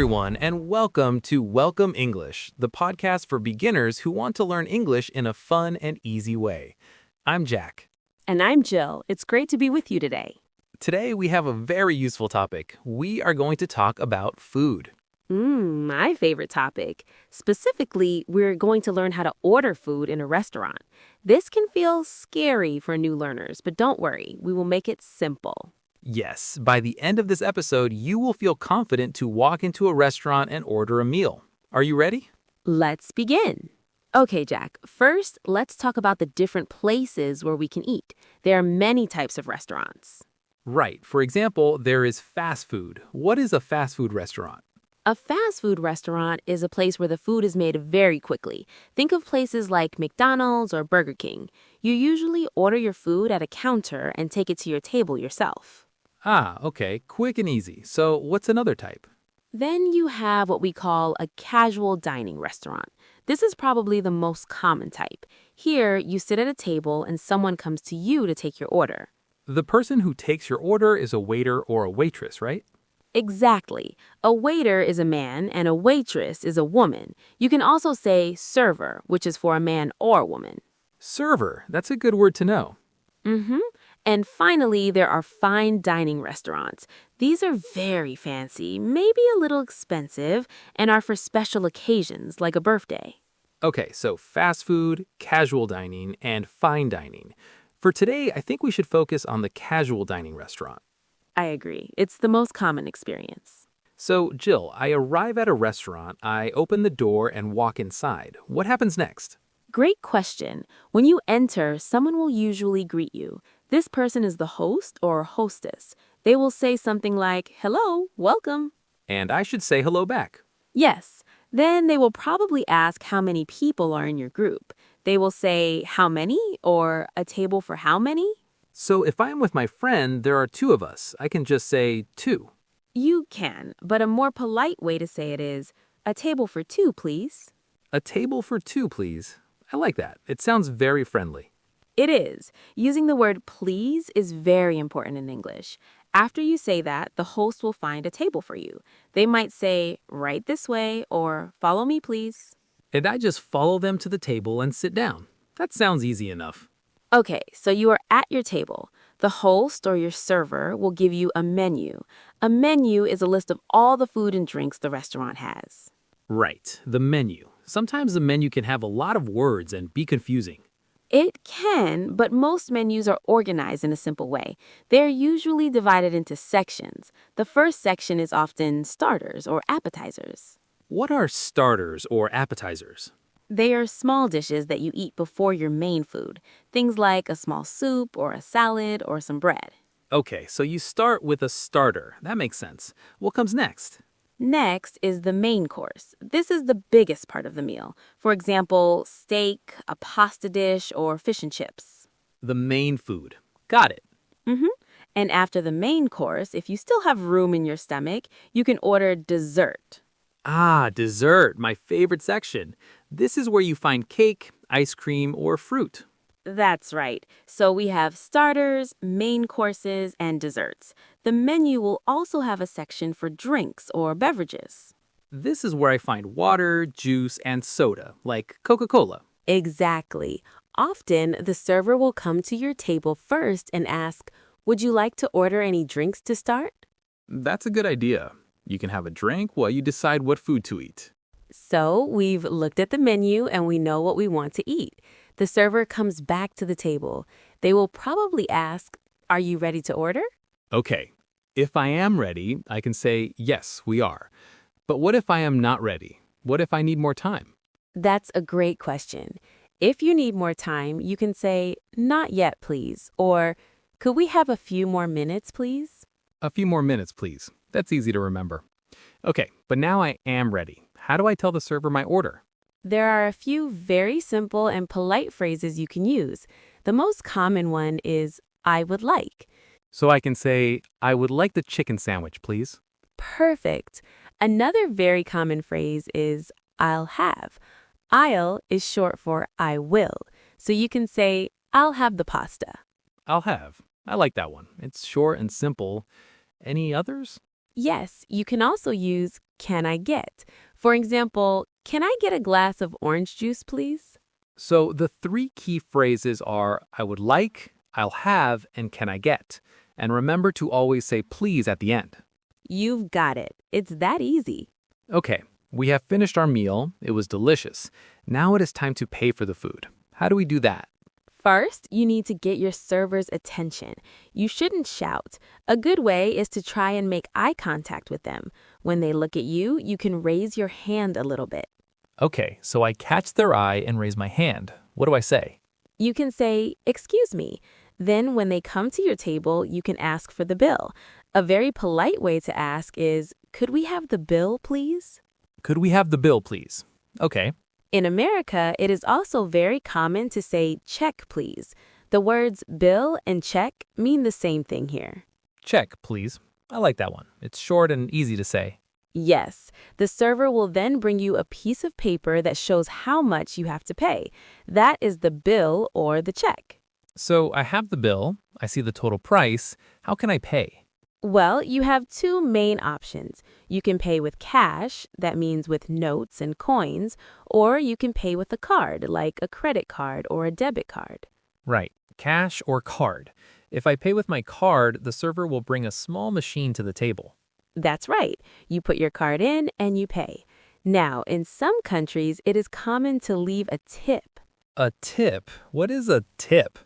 everyone, and welcome to Welcome English, the podcast for beginners who want to learn English in a fun and easy way. I'm Jack. And I'm Jill. It's great to be with you today. Today, we have a very useful topic. We are going to talk about food. My favorite topic. Specifically, we're going to learn how to order food in a restaurant. This can feel scary for new learners, but don't worry, we will make it simple. Yes, by the end of this episode, you will feel confident to walk into a restaurant and order a meal. Are you ready? Let's begin. Okay, Jack, first, let's talk about the different places where we can eat. There are many types of restaurants. Right. For example, there is fast food. What is a fast food restaurant? A fast food restaurant is a place where the food is made very quickly. Think of places like McDonald's or Burger King. You usually order your food at a counter and take it to your table yourself. Okay. Quick and easy. So what's another type? Then you have what we call a casual dining restaurant. This is probably the most common type. Here, you sit at a table and someone comes to you to take your order. The person who takes your order is a waiter or a waitress, right? Exactly. A waiter is a man and a waitress is a woman. You can also say server, which is for a man or a woman. Server. That's a good word to know. And finally, there are fine dining restaurants. These are very fancy, maybe a little expensive, and are for special occasions like a birthday. Okay, so fast food, casual dining, and fine dining. For today, I think we should focus on the casual dining restaurant. I agree. It's the most common experience. So, Jill, I arrive at a restaurant, I open the door and walk inside. What happens next? Great question. When you enter, someone will usually greet you. This person is the host or hostess. They will say something like, "Hello, welcome." And I should say hello back. Yes. Then they will probably ask how many people are in your group. They will say, "How many?" or "A table for how many?" So if I'm with my friend, there are two of us. I can just say two. You can, but a more polite way to say it is, "A table for two, please." A table for two, please. I like that. It sounds very friendly. It is. Using the word please is very important in English. After you say that, the host will find a table for you. They might say, "Right this way," or "Follow me, please." And I just follow them to the table and sit down. That sounds easy enough. Okay, so you are at your table. The host or your server will give you a menu. A menu is a list of all the food and drinks the restaurant has. Right, the menu. Sometimes the menu can have a lot of words and be confusing. It can, but most menus are organized in a simple way. They're usually divided into sections. The first section is often starters or appetizers. What are starters or appetizers? They are small dishes that you eat before your main food. Things like a small soup or a salad or some bread. Okay, so you start with a starter. That makes sense. What comes next? Next is the main course. This is the biggest part of the meal. For example, steak, a pasta dish, or fish and chips. The main food. Got it. And after the main course, if you still have room in your stomach, you can order dessert. Dessert, my favorite section. This is where you find cake, ice cream, or fruit. That's right. So we have starters, main courses, and desserts. The menu will also have a section for drinks or beverages. This is where I find water, juice, and soda, like Coca-Cola. Exactly. Often, the server will come to your table first and ask, "Would you like to order any drinks to start?" That's a good idea. You can have a drink while you decide what food to eat. So we've looked at the menu and we know what we want to eat. The server comes back to the table. They will probably ask, "Are you ready to order?" Okay, if I am ready, I can say, yes, we are. But what if I am not ready? What if I need more time? That's a great question. If you need more time, you can say, "Not yet, please," or "Could we have a few more minutes, please?" A few more minutes, please. That's easy to remember. Okay, but now I am ready. How do I tell the server my order? There are a few very simple and polite phrases you can use. The most common one is, "I would like." So I can say, I would like the chicken sandwich, please. Perfect. Another very common phrase is, "I'll have." "I'll" is short for "I will." So you can say, "I'll have the pasta." I'll have. I like that one. It's short and simple. Any others? Yes, you can also use can I get? For example, can I get a glass of orange juice, please? So the three key phrases are I would like, I'll have, and can I get? And remember to always say please at the end. You've got it. It's that easy. Okay, we have finished our meal. It was delicious. Now it is time to pay for the food. How do we do that? First, you need to get your server's attention. You shouldn't shout. A good way is to try and make eye contact with them. When they look at you, you can raise your hand a little bit. Okay, so I catch their eye and raise my hand. What do I say? You can say, "Excuse me." Then, when they come to your table, you can ask for the bill. A very polite way to ask is, "Could we have the bill, please?" Could we have the bill, please? Okay. In America, it is also very common to say, "Check, please." The words bill and check mean the same thing here. Check, please. I like that one. It's short and easy to say. Yes, the server will then bring you a piece of paper that shows how much you have to pay. That is the bill or the check. So I have the bill. I see the total price. How can I pay? Well, you have two main options. You can pay with cash, that means with notes and coins, or you can pay with a card, like a credit card or a debit card. Right. Cash or card. If I pay with my card, the server will bring a small machine to the table. That's right. You put your card in and you pay. Now, in some countries, it is common to leave a tip. A tip? What is a tip?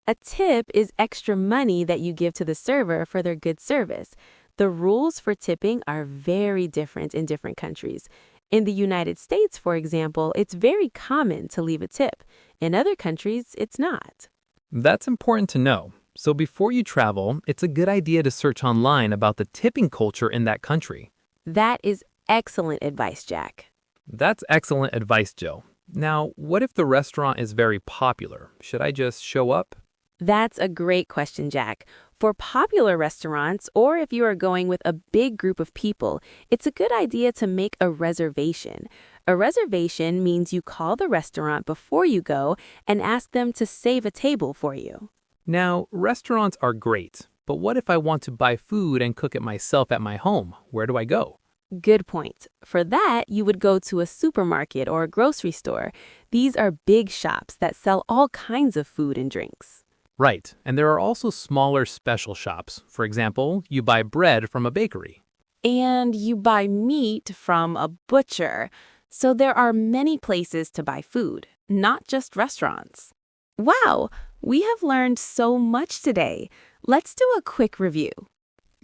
A tip is extra money that you give to the server for their good service. The rules for tipping are very different in different countries. In the United States, for example, it's very common to leave a tip. In other countries, it's not. That's important to know. So before you travel, it's a good idea to search online about the tipping culture in that country. That is excellent advice, Jack. That's excellent advice, Joe. Now, what if the restaurant is very popular? Should I just show up? That's a great question, Jack. For popular restaurants, or if you are going with a big group of people, it's a good idea to make a reservation. A reservation means you call the restaurant before you go and ask them to save a table for you. Now, restaurants are great, but what if I want to buy food and cook it myself at my home? Where do I go? Good point. For that, you would go to a supermarket or a grocery store. These are big shops that sell all kinds of food and drinks. Right, and there are also smaller special shops. For example, you buy bread from a bakery. And you buy meat from a butcher. So there are many places to buy food, not just restaurants. Wow, we have learned so much today. Let's do a quick review.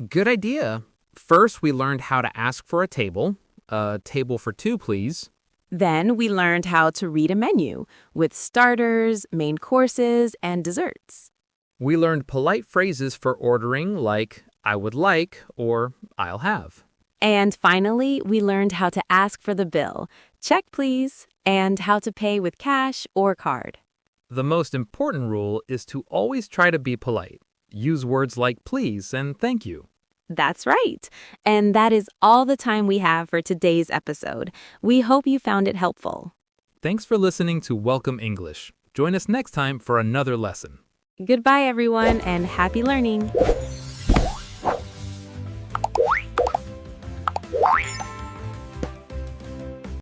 Good idea. First, we learned how to ask for a table. A table for two, please. Then we learned how to read a menu with starters, main courses, and desserts. We learned polite phrases for ordering like I would like or I'll have. And finally, we learned how to ask for the bill, check please, and how to pay with cash or card. The most important rule is to always try to be polite. Use words like please and thank you. That's right. And that is all the time we have for today's episode. We hope you found it helpful. Thanks for listening to Welcome English. Join us next time for another lesson. Goodbye, everyone, and happy learning.